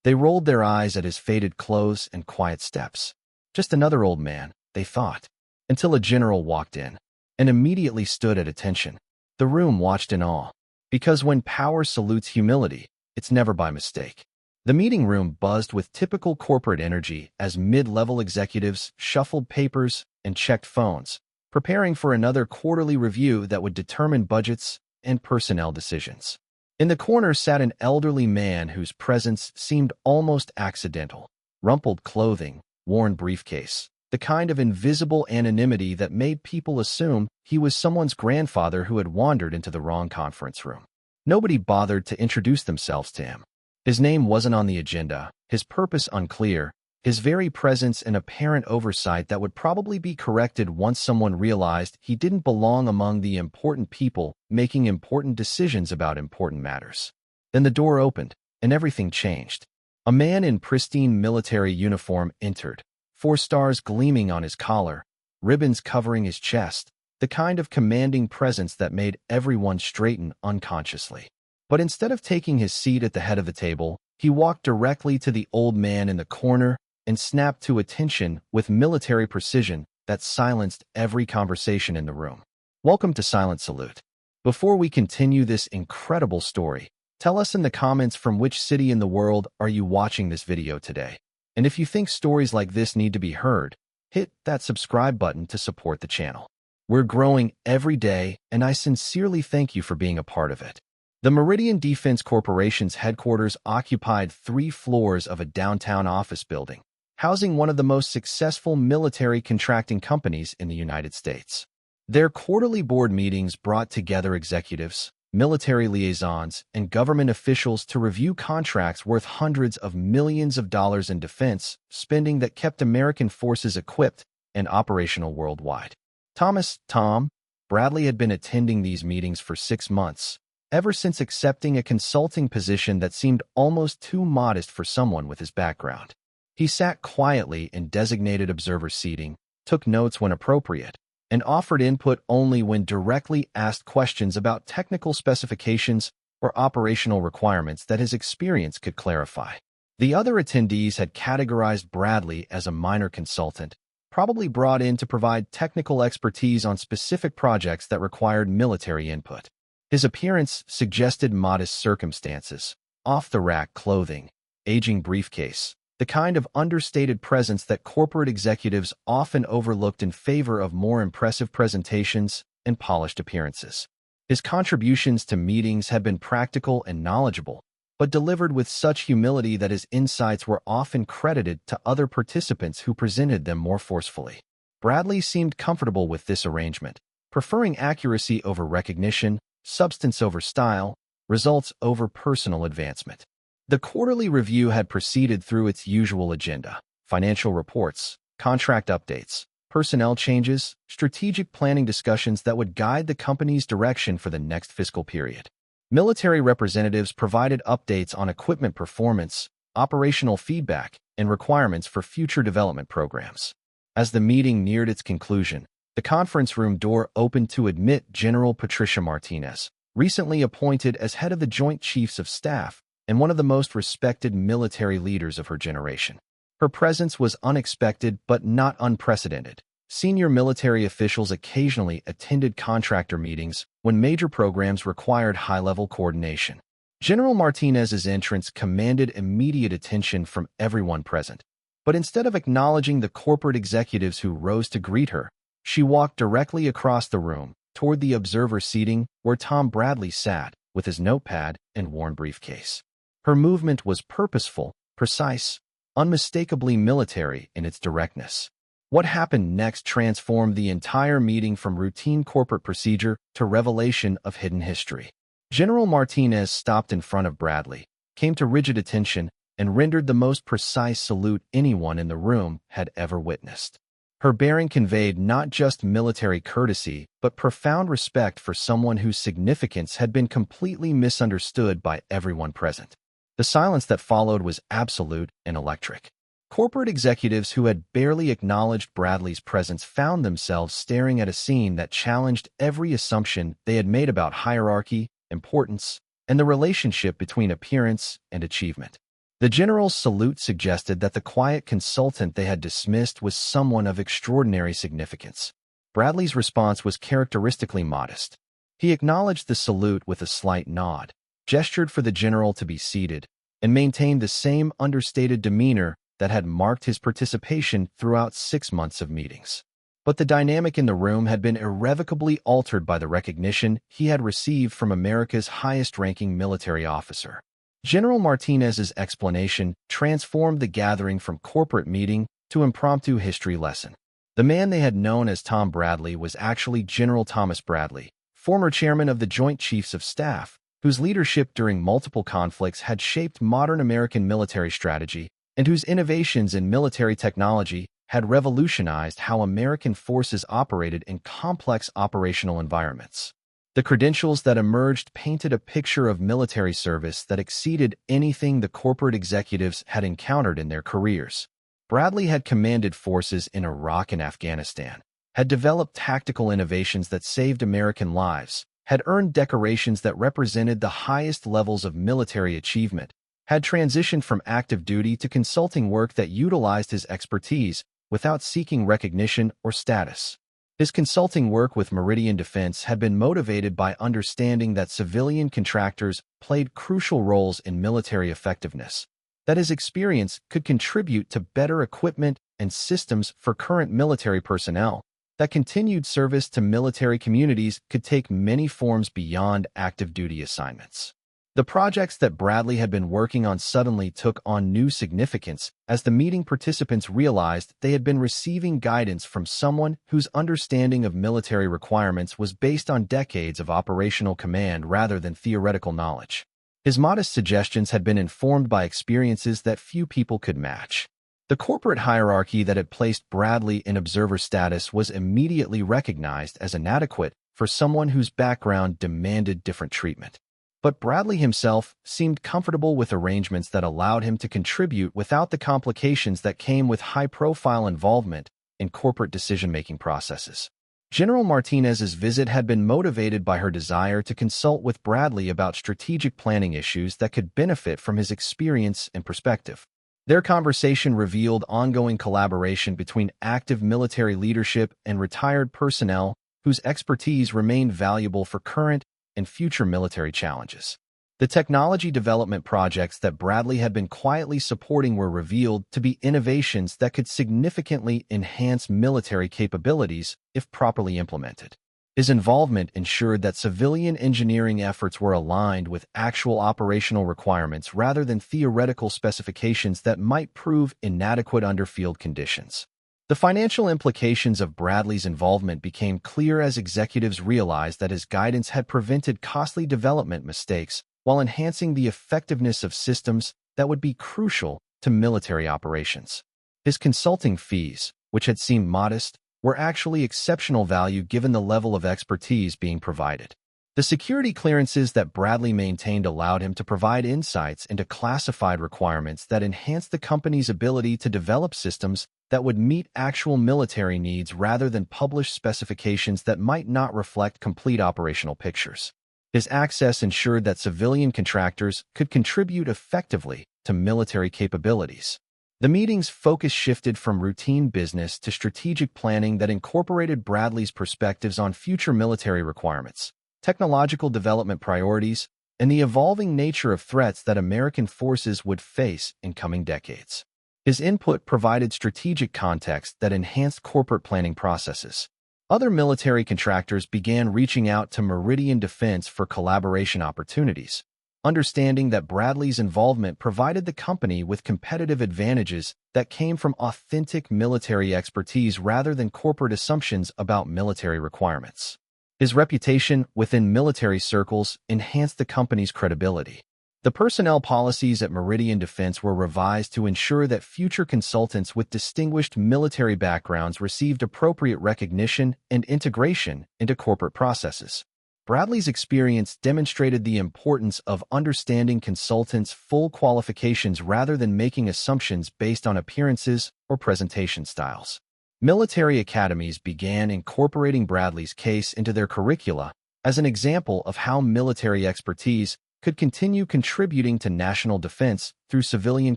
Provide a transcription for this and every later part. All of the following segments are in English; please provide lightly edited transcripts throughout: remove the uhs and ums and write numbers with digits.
They rolled their eyes at his faded clothes and quiet steps. Just another old man, they thought, until a general walked in and immediately stood at attention. The room watched in awe, because when power salutes humility, it's never by mistake. The meeting room buzzed with typical corporate energy as mid-level executives shuffled papers and checked phones, preparing for another quarterly review that would determine budgets and personnel decisions. In the corner sat an elderly man whose presence seemed almost accidental. Rumpled clothing, worn briefcase, the kind of invisible anonymity that made people assume he was someone's grandfather who had wandered into the wrong conference room. Nobody bothered to introduce themselves to him. His name wasn't on the agenda, his purpose unclear, his very presence an apparent oversight that would probably be corrected once someone realized he didn't belong among the important people making important decisions about important matters. Then the door opened, and everything changed. A man in pristine military uniform entered, 4 stars gleaming on his collar, ribbons covering his chest, the kind of commanding presence that made everyone straighten unconsciously. But instead of taking his seat at the head of the table, he walked directly to the old man in the corner and snapped to attention with military precision that silenced every conversation in the room. Welcome to Silent Salute. Before we continue this incredible story, tell us in the comments from which city in the world are you watching this video today. And if you think stories like this need to be heard, hit that subscribe button to support the channel. We're growing every day, and I sincerely thank you for being a part of it. The Meridian Defense Corporation's headquarters occupied 3 floors of a downtown office building, housing one of the most successful military contracting companies in the United States. Their quarterly board meetings brought together executives, military liaisons, and government officials to review contracts worth hundreds of millions of dollars in defense spending that kept American forces equipped and operational worldwide. Tom Bradley had been attending these meetings for 6 months, ever since accepting a consulting position that seemed almost too modest for someone with his background. He sat quietly in designated observer seating, took notes when appropriate, and offered input only when directly asked questions about technical specifications or operational requirements that his experience could clarify. The other attendees had categorized Bradley as a minor consultant, probably brought in to provide technical expertise on specific projects that required military input. His appearance suggested modest circumstances, off-the-rack clothing, aging briefcase, the kind of understated presence that corporate executives often overlooked in favor of more impressive presentations and polished appearances. His contributions to meetings had been practical and knowledgeable, but delivered with such humility that his insights were often credited to other participants who presented them more forcefully. Bradley seemed comfortable with this arrangement, preferring accuracy over recognition, substance over style, results over personal advancement. The quarterly review had proceeded through its usual agenda: financial reports, contract updates, personnel changes, strategic planning discussions that would guide the company's direction for the next fiscal period. Military representatives provided updates on equipment performance, operational feedback, and requirements for future development programs. As the meeting neared its conclusion, the conference room door opened to admit General Patricia Martinez, recently appointed as head of the Joint Chiefs of Staff and one of the most respected military leaders of her generation. Her presence was unexpected but not unprecedented. Senior military officials occasionally attended contractor meetings when major programs required high-level coordination. General Martinez's entrance commanded immediate attention from everyone present. But instead of acknowledging the corporate executives who rose to greet her, she walked directly across the room toward the observer seating where Tom Bradley sat with his notepad and worn briefcase. Her movement was purposeful, precise, unmistakably military in its directness. What happened next transformed the entire meeting from routine corporate procedure to revelation of hidden history. General Martinez stopped in front of Bradley, came to rigid attention, and rendered the most precise salute anyone in the room had ever witnessed. Her bearing conveyed not just military courtesy, but profound respect for someone whose significance had been completely misunderstood by everyone present. The silence that followed was absolute and electric. Corporate executives who had barely acknowledged Bradley's presence found themselves staring at a scene that challenged every assumption they had made about hierarchy, importance, and the relationship between appearance and achievement. The general's salute suggested that the quiet consultant they had dismissed was someone of extraordinary significance. Bradley's response was characteristically modest. He acknowledged the salute with a slight nod, gestured for the general to be seated, and maintained the same understated demeanor that had marked his participation throughout 6 months of meetings. But the dynamic in the room had been irrevocably altered by the recognition he had received from America's highest-ranking military officer. General Martinez's explanation transformed the gathering from corporate meeting to impromptu history lesson. The man they had known as Tom Bradley was actually General Thomas Bradley, former chairman of the Joint Chiefs of Staff, whose leadership during multiple conflicts had shaped modern American military strategy and whose innovations in military technology had revolutionized how American forces operated in complex operational environments. The credentials that emerged painted a picture of military service that exceeded anything the corporate executives had encountered in their careers. Bradley had commanded forces in Iraq and Afghanistan, had developed tactical innovations that saved American lives, had earned decorations that represented the highest levels of military achievement, had transitioned from active duty to consulting work that utilized his expertise without seeking recognition or status. His consulting work with Meridian Defense had been motivated by understanding that civilian contractors played crucial roles in military effectiveness, that his experience could contribute to better equipment and systems for current military personnel, that continued service to military communities could take many forms beyond active duty assignments. The projects that Bradley had been working on suddenly took on new significance as the meeting participants realized they had been receiving guidance from someone whose understanding of military requirements was based on decades of operational command rather than theoretical knowledge. His modest suggestions had been informed by experiences that few people could match. The corporate hierarchy that had placed Bradley in observer status was immediately recognized as inadequate for someone whose background demanded different treatment. But Bradley himself seemed comfortable with arrangements that allowed him to contribute without the complications that came with high-profile involvement in corporate decision-making processes. General Martinez's visit had been motivated by her desire to consult with Bradley about strategic planning issues that could benefit from his experience and perspective. Their conversation revealed ongoing collaboration between active military leadership and retired personnel whose expertise remained valuable for current and future military challenges. The technology development projects that Bradley had been quietly supporting were revealed to be innovations that could significantly enhance military capabilities if properly implemented. His involvement ensured that civilian engineering efforts were aligned with actual operational requirements rather than theoretical specifications that might prove inadequate under field conditions. The financial implications of Bradley's involvement became clear as executives realized that his guidance had prevented costly development mistakes while enhancing the effectiveness of systems that would be crucial to military operations. His consulting fees, which had seemed modest, were actually exceptional value given the level of expertise being provided. The security clearances that Bradley maintained allowed him to provide insights into classified requirements that enhanced the company's ability to develop systems that would meet actual military needs rather than publish specifications that might not reflect complete operational pictures. His access ensured that civilian contractors could contribute effectively to military capabilities. The meeting's focus shifted from routine business to strategic planning that incorporated Bradley's perspectives on future military requirements, technological development priorities, and the evolving nature of threats that American forces would face in coming decades. His input provided strategic context that enhanced corporate planning processes. Other military contractors began reaching out to Meridian Defense for collaboration opportunities, understanding that Bradley's involvement provided the company with competitive advantages that came from authentic military expertise rather than corporate assumptions about military requirements. His reputation within military circles enhanced the company's credibility. The personnel policies at Meridian Defense were revised to ensure that future consultants with distinguished military backgrounds received appropriate recognition and integration into corporate processes. Bradley's experience demonstrated the importance of understanding consultants' full qualifications rather than making assumptions based on appearances or presentation styles. Military academies began incorporating Bradley's case into their curricula as an example of how military expertise could continue contributing to national defense through civilian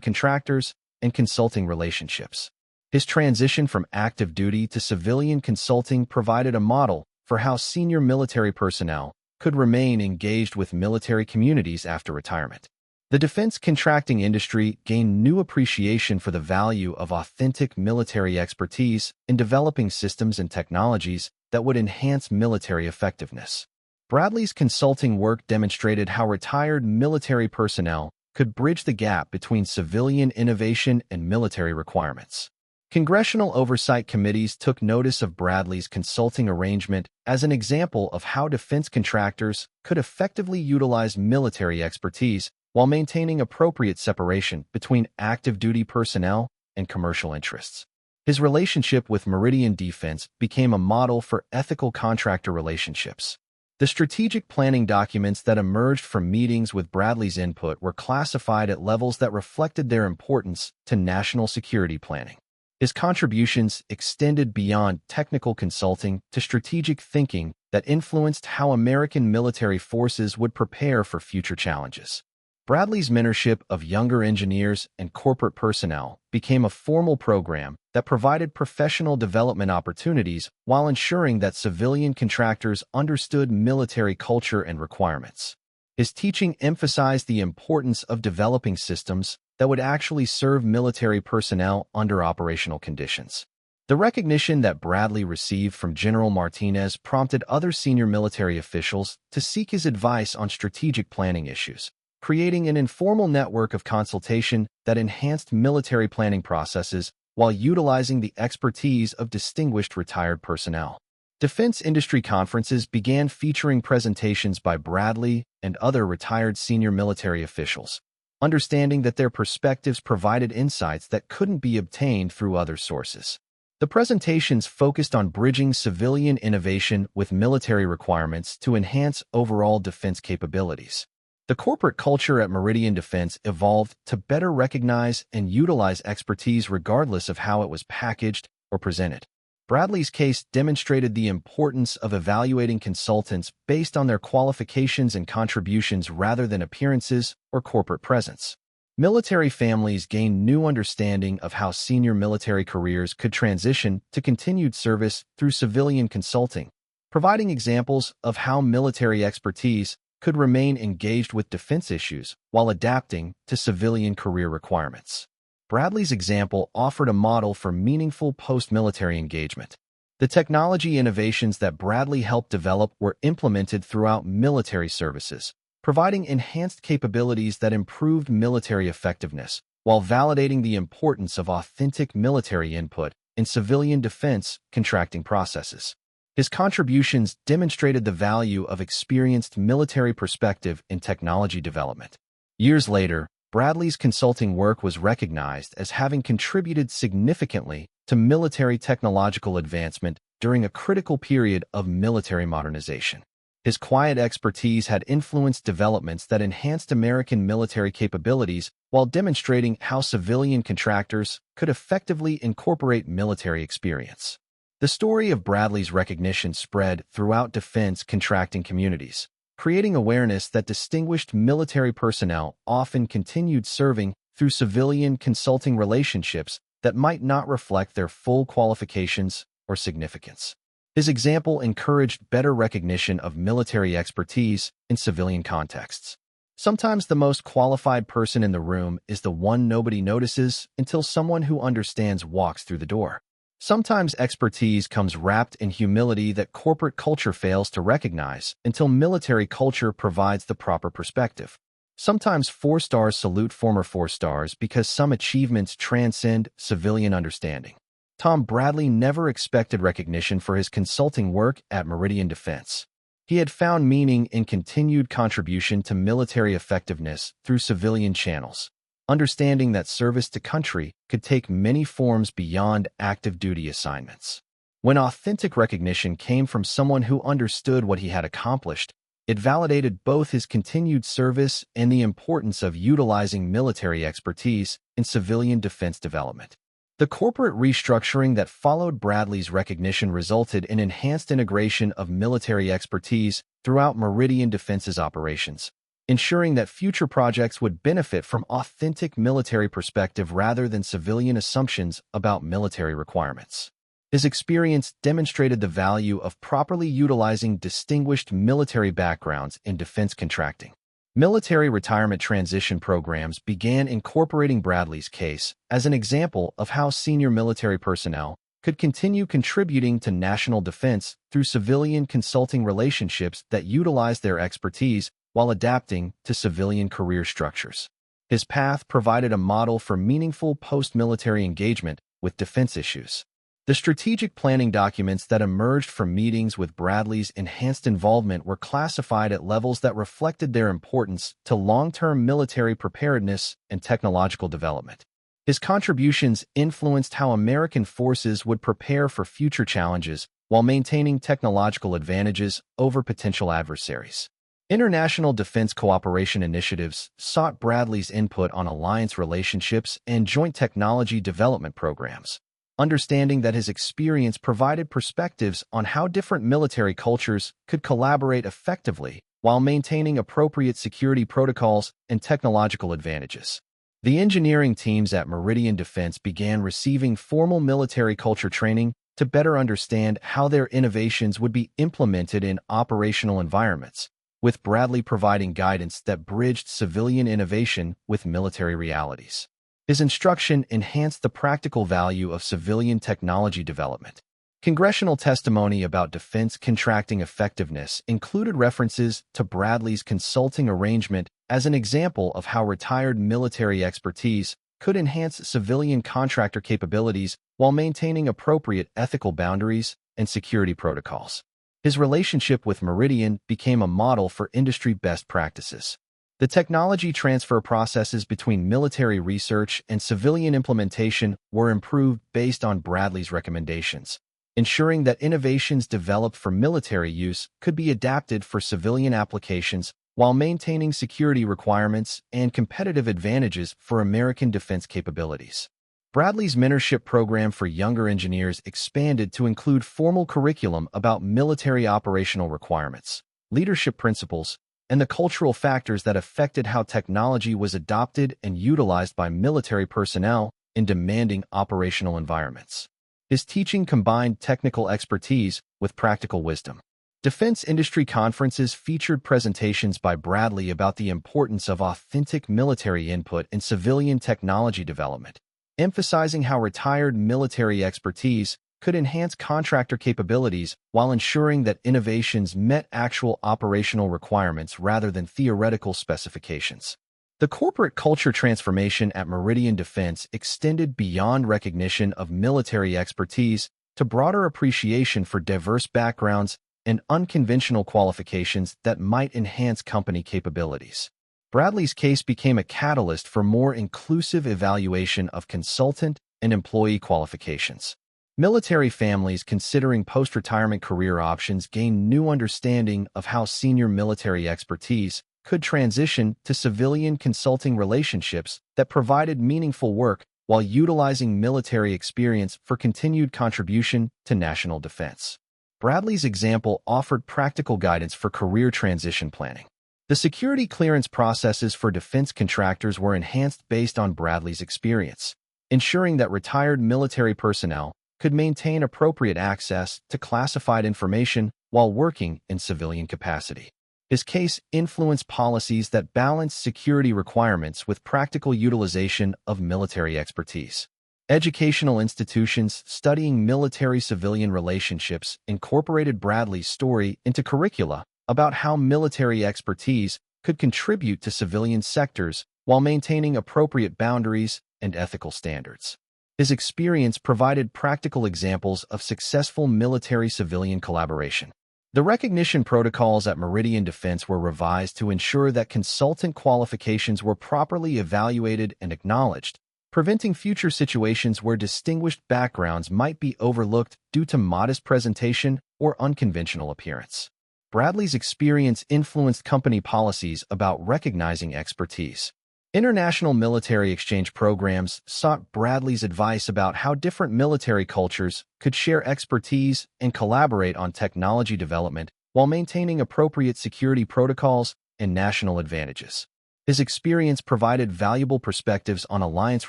contractors and consulting relationships. His transition from active duty to civilian consulting provided a model for how senior military personnel could remain engaged with military communities after retirement. The defense contracting industry gained new appreciation for the value of authentic military expertise in developing systems and technologies that would enhance military effectiveness. Bradley's consulting work demonstrated how retired military personnel could bridge the gap between civilian innovation and military requirements. Congressional oversight committees took notice of Bradley's consulting arrangement as an example of how defense contractors could effectively utilize military expertise while maintaining appropriate separation between active duty personnel and commercial interests. His relationship with Meridian Defense became a model for ethical contractor relationships. The strategic planning documents that emerged from meetings with Bradley's input were classified at levels that reflected their importance to national security planning. His contributions extended beyond technical consulting to strategic thinking that influenced how American military forces would prepare for future challenges. Bradley's mentorship of younger engineers and corporate personnel became a formal program that provided professional development opportunities while ensuring that civilian contractors understood military culture and requirements. His teaching emphasized the importance of developing systems that would actually serve military personnel under operational conditions. The recognition that Bradley received from General Martinez prompted other senior military officials to seek his advice on strategic planning issues, creating an informal network of consultation that enhanced military planning processes while utilizing the expertise of distinguished retired personnel. Defense industry conferences began featuring presentations by Bradley and other retired senior military officials, understanding that their perspectives provided insights that couldn't be obtained through other sources. The presentations focused on bridging civilian innovation with military requirements to enhance overall defense capabilities. The corporate culture at Meridian Defense evolved to better recognize and utilize expertise regardless of how it was packaged or presented. Bradley's case demonstrated the importance of evaluating consultants based on their qualifications and contributions rather than appearances or corporate presence. Military families gained new understanding of how senior military careers could transition to continued service through civilian consulting, providing examples of how military expertise could remain engaged with defense issues while adapting to civilian career requirements. Bradley's example offered a model for meaningful post-military engagement. The technology innovations that Bradley helped develop were implemented throughout military services, providing enhanced capabilities that improved military effectiveness while validating the importance of authentic military input in civilian defense contracting processes. His contributions demonstrated the value of experienced military perspective in technology development. Years later, Bradley's consulting work was recognized as having contributed significantly to military technological advancement during a critical period of military modernization. His quiet expertise had influenced developments that enhanced American military capabilities while demonstrating how civilian contractors could effectively incorporate military experience. The story of Bradley's recognition spread throughout defense contracting communities, creating awareness that distinguished military personnel often continued serving through civilian consulting relationships that might not reflect their full qualifications or significance. His example encouraged better recognition of military expertise in civilian contexts. Sometimes the most qualified person in the room is the one nobody notices until someone who understands walks through the door. Sometimes expertise comes wrapped in humility that corporate culture fails to recognize until military culture provides the proper perspective. Sometimes 4-stars salute former 4-stars because some achievements transcend civilian understanding. Tom Bradley never expected recognition for his consulting work at Meridian Defense. He had found meaning in continued contribution to military effectiveness through civilian channels, understanding that service to country could take many forms beyond active duty assignments. When authentic recognition came from someone who understood what he had accomplished, it validated both his continued service and the importance of utilizing military expertise in civilian defense development. The corporate restructuring that followed Bradley's recognition resulted in enhanced integration of military expertise throughout Meridian Defense's operations, ensuring that future projects would benefit from authentic military perspective rather than civilian assumptions about military requirements. His experience demonstrated the value of properly utilizing distinguished military backgrounds in defense contracting. Military retirement transition programs began incorporating Bradley's case as an example of how senior military personnel could continue contributing to national defense through civilian consulting relationships that utilize their expertise while adapting to civilian career structures. His path provided a model for meaningful post-military engagement with defense issues. The strategic planning documents that emerged from meetings with Bradley's enhanced involvement were classified at levels that reflected their importance to long-term military preparedness and technological development. His contributions influenced how American forces would prepare for future challenges while maintaining technological advantages over potential adversaries. International defense cooperation initiatives sought Bradley's input on alliance relationships and joint technology development programs, understanding that his experience provided perspectives on how different military cultures could collaborate effectively while maintaining appropriate security protocols and technological advantages. The engineering teams at Meridian Defense began receiving formal military culture training to better understand how their innovations would be implemented in operational environments, with Bradley providing guidance that bridged civilian innovation with military realities. His instruction enhanced the practical value of civilian technology development. Congressional testimony about defense contracting effectiveness included references to Bradley's consulting arrangement as an example of how retired military expertise could enhance civilian contractor capabilities while maintaining appropriate ethical boundaries and security protocols. His relationship with Meridian became a model for industry best practices. The technology transfer processes between military research and civilian implementation were improved based on Bradley's recommendations, ensuring that innovations developed for military use could be adapted for civilian applications while maintaining security requirements and competitive advantages for American defense capabilities. Bradley's mentorship program for younger engineers expanded to include formal curriculum about military operational requirements, leadership principles, and the cultural factors that affected how technology was adopted and utilized by military personnel in demanding operational environments. His teaching combined technical expertise with practical wisdom. Defense industry conferences featured presentations by Bradley about the importance of authentic military input in civilian technology development, emphasizing how retired military expertise could enhance contractor capabilities while ensuring that innovations met actual operational requirements rather than theoretical specifications. The corporate culture transformation at Meridian Defense extended beyond recognition of military expertise to broader appreciation for diverse backgrounds and unconventional qualifications that might enhance company capabilities. Bradley's case became a catalyst for more inclusive evaluation of consultant and employee qualifications. Military families considering post-retirement career options gained new understanding of how senior military expertise could transition to civilian consulting relationships that provided meaningful work while utilizing military experience for continued contribution to national defense. Bradley's example offered practical guidance for career transition planning. The security clearance processes for defense contractors were enhanced based on Bradley's experience, ensuring that retired military personnel could maintain appropriate access to classified information while working in civilian capacity. His case influenced policies that balanced security requirements with practical utilization of military expertise. Educational institutions studying military-civilian relationships incorporated Bradley's story into curricula about how military expertise could contribute to civilian sectors while maintaining appropriate boundaries and ethical standards. His experience provided practical examples of successful military-civilian collaboration. The recognition protocols at Meridian Defense were revised to ensure that consultant qualifications were properly evaluated and acknowledged, preventing future situations where distinguished backgrounds might be overlooked due to modest presentation or unconventional appearance. Bradley's experience influenced company policies about recognizing expertise. International military exchange programs sought Bradley's advice about how different military cultures could share expertise and collaborate on technology development while maintaining appropriate security protocols and national advantages. His experience provided valuable perspectives on alliance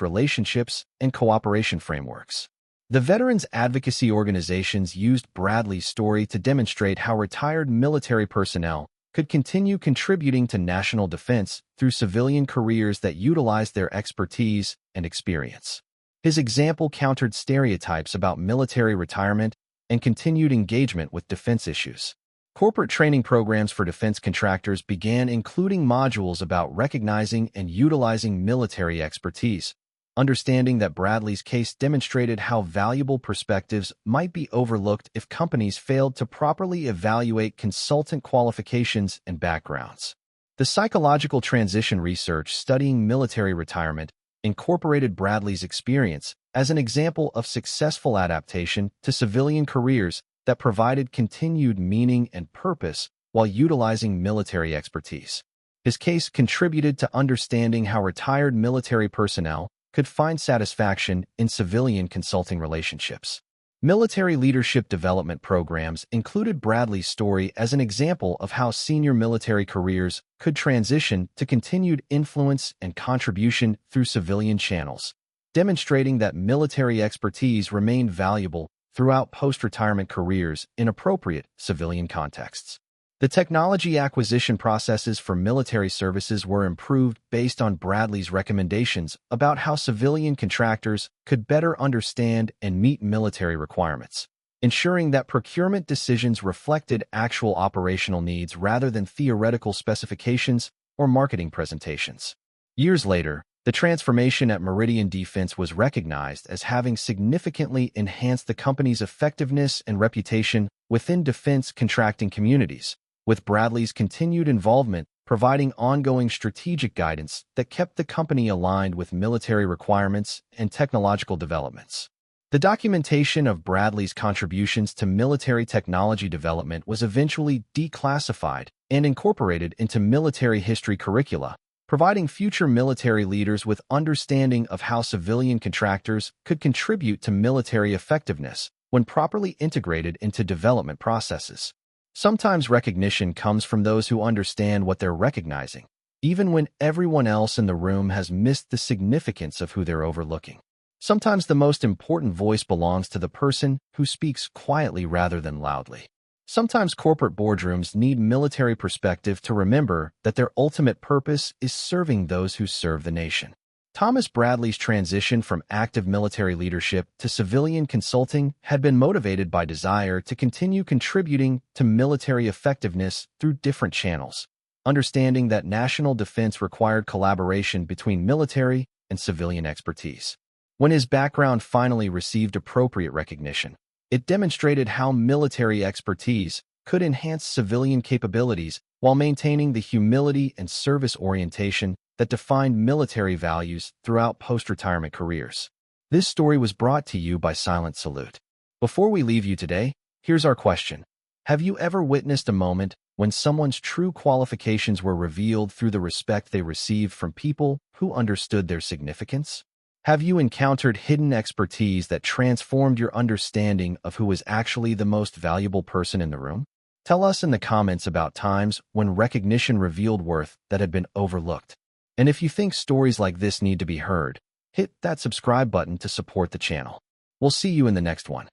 relationships and cooperation frameworks. The veterans advocacy organizations used Bradley's story to demonstrate how retired military personnel could continue contributing to national defense through civilian careers that utilized their expertise and experience. His example countered stereotypes about military retirement and continued engagement with defense issues. Corporate training programs for defense contractors began including modules about recognizing and utilizing military expertise, understanding that Bradley's case demonstrated how valuable perspectives might be overlooked if companies failed to properly evaluate consultant qualifications and backgrounds. The psychological transition research studying military retirement incorporated Bradley's experience as an example of successful adaptation to civilian careers that provided continued meaning and purpose while utilizing military expertise. His case contributed to understanding how retired military personnel could find satisfaction in civilian consulting relationships. Military leadership development programs included Bradley's story as an example of how senior military careers could transition to continued influence and contribution through civilian channels, demonstrating that military expertise remained valuable throughout post-retirement careers in appropriate civilian contexts. The technology acquisition processes for military services were improved based on Bradley's recommendations about how civilian contractors could better understand and meet military requirements, ensuring that procurement decisions reflected actual operational needs rather than theoretical specifications or marketing presentations. Years later, the transformation at Meridian Defense was recognized as having significantly enhanced the company's effectiveness and reputation within defense contracting communities, with Bradley's continued involvement providing ongoing strategic guidance that kept the company aligned with military requirements and technological developments. The documentation of Bradley's contributions to military technology development was eventually declassified and incorporated into military history curricula, providing future military leaders with understanding of how civilian contractors could contribute to military effectiveness when properly integrated into development processes. Sometimes recognition comes from those who understand what they're recognizing, even when everyone else in the room has missed the significance of who they're overlooking. Sometimes the most important voice belongs to the person who speaks quietly rather than loudly. Sometimes corporate boardrooms need military perspective to remember that their ultimate purpose is serving those who serve the nation. Thomas Bradley's transition from active military leadership to civilian consulting had been motivated by desire to continue contributing to military effectiveness through different channels, understanding that national defense required collaboration between military and civilian expertise. When his background finally received appropriate recognition, it demonstrated how military expertise could enhance civilian capabilities while maintaining the humility and service orientation that defined military values throughout post-retirement careers. This story was brought to you by Silent Salute. Before we leave you today, here's our question. Have you ever witnessed a moment when someone's true qualifications were revealed through the respect they received from people who understood their significance? Have you encountered hidden expertise that transformed your understanding of who was actually the most valuable person in the room? Tell us in the comments about times when recognition revealed worth that had been overlooked. And if you think stories like this need to be heard, hit that subscribe button to support the channel. We'll see you in the next one.